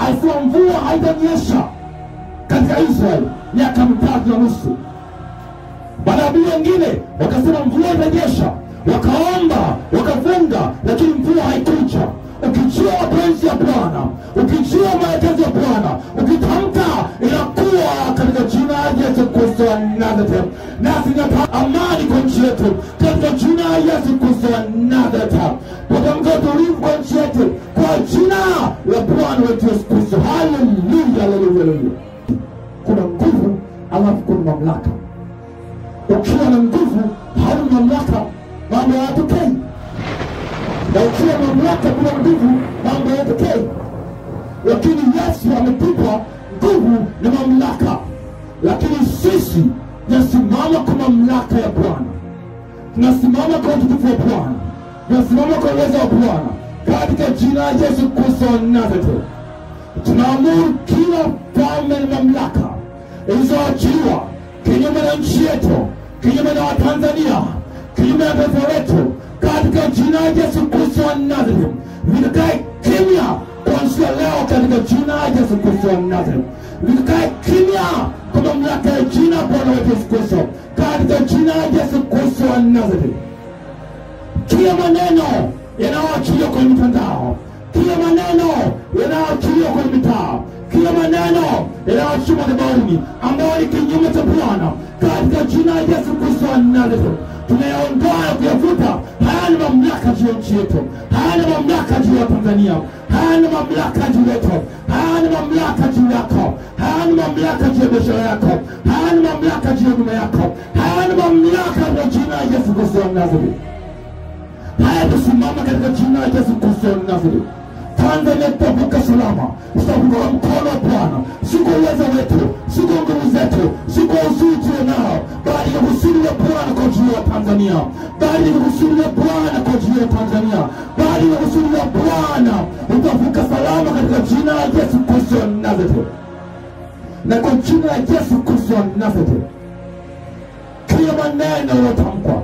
alisema mvua haitanyesha katika Israeli miaka 3.5. Manabii wengine wakasema mvua itanyesha, wakaomba, wakafunga, lakini mvua haikuja. Ukijua mapenzi ya Bwana, ukijua maelekezo ya Bwana, ukitamka, inakuwa katika jina la Yesu Kristo wa Nazareti. Nasi tunataka amani kwa nchi yetu katika jina la Yesu Kristo wa Nazareti. Tutamka utulivu kwa nchi yetu kwa jina la Bwana wetu Yesu Kristo. Haleluya, haleluya, haleluya. Kuna nguvu alafu kuna mamlaka. Ukiwa na nguvu hauna mamlaka, mambo hayatokei. Na ukiwa na mamlaka bila nguvu, mambo hayatokei. Lakini Yesu ametupa nguvu na mamlaka. Lakini sisi tunasimama kwa mamlaka ya Bwana. Tunasimama kwa utukufu wa Bwana. Tunasimama kwa uwezo wa Bwana. Katika jina la Yesu Kristo wa Nazareti. Tunaamuru kila falme na mamlaka ilizoachiliwa kinyume na nchi yetu, kinyume na Watanzania, kinyume na taifa letu, katika jina la Yesu Kristo wa Nazareti, vikakae kimya kuanzia leo katika jina la Yesu Kristo wa Nazareti. Vikakae kimya kwa mamlaka ya jina la Bwana wetu Yesu Kristo, katika jina la Yesu Kristo wa Nazareti. Kila maneno yanayoachiliwa kwenye mitandao, kila maneno yanayoachiliwa kwenye mitaa, kila maneno yanayoachiliwa madhabahuni ambayo ni kinyume cha Bwana, katika jina la Yesu Kristo wa Nazareti, tunayaondoa na kuyafuta. Hayana mamlaka juu ya nchi yetu, hayana mamlaka juu ya Tanzania, hayana mamlaka juu yetu, hayana mamlaka juu yako, hayana mamlaka juu ya biashara yako, hayana mamlaka juu ya nyumba yako, hayana mamlaka kwa jina la Yesu Kristo wa Nazareti. Haya, tusimama katika jina la Yesu Kristo wa Nazareti. Tanzania tutavuka salama, tutavuka kwa mkono wa Bwana, si kwa uwezo wetu, si kwa nguvu zetu, si kwa uzuri tulionao, bali kwa kusudi la Bwana kwa ajili ya Tanzania, bali kwa kusudi la Bwana kwa ajili ya Tanzania, bali kwa kusudi la Bwana. Tutavuka salama katika jina la Yesu Kristo wa Nazareti. Na kwa jina la Yesu Kristo wa Nazareti, kila maneno yaliyotamkwa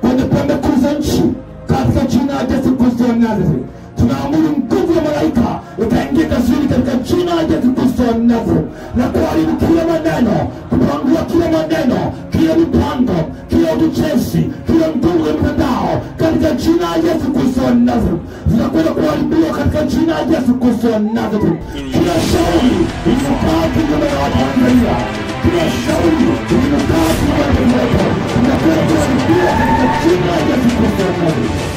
kwenye pembe kuu za nchi, katika jina la Yesu Kristo wa Nazareti, tunaamuru nguvu ya malaika ikaingia kazini katika jina la Yesu Kristo wa Nazareti, na kuharibu kila maneno, kupangua kila maneno, kila mipango, kila uchochezi, kila nguvu ya mtandao, katika jina la Yesu Kristo wa Nazareti, zinakwenda kuharibiwa katika jina la Yesu Kristo wa Nazareti. Kila shauri inakaa kinyume na Watanzania, kila shauri inakaa kinyume na Watanzania, zinakwenda kuharibiwa katika jina la Yesu Kristo wa Nazareti.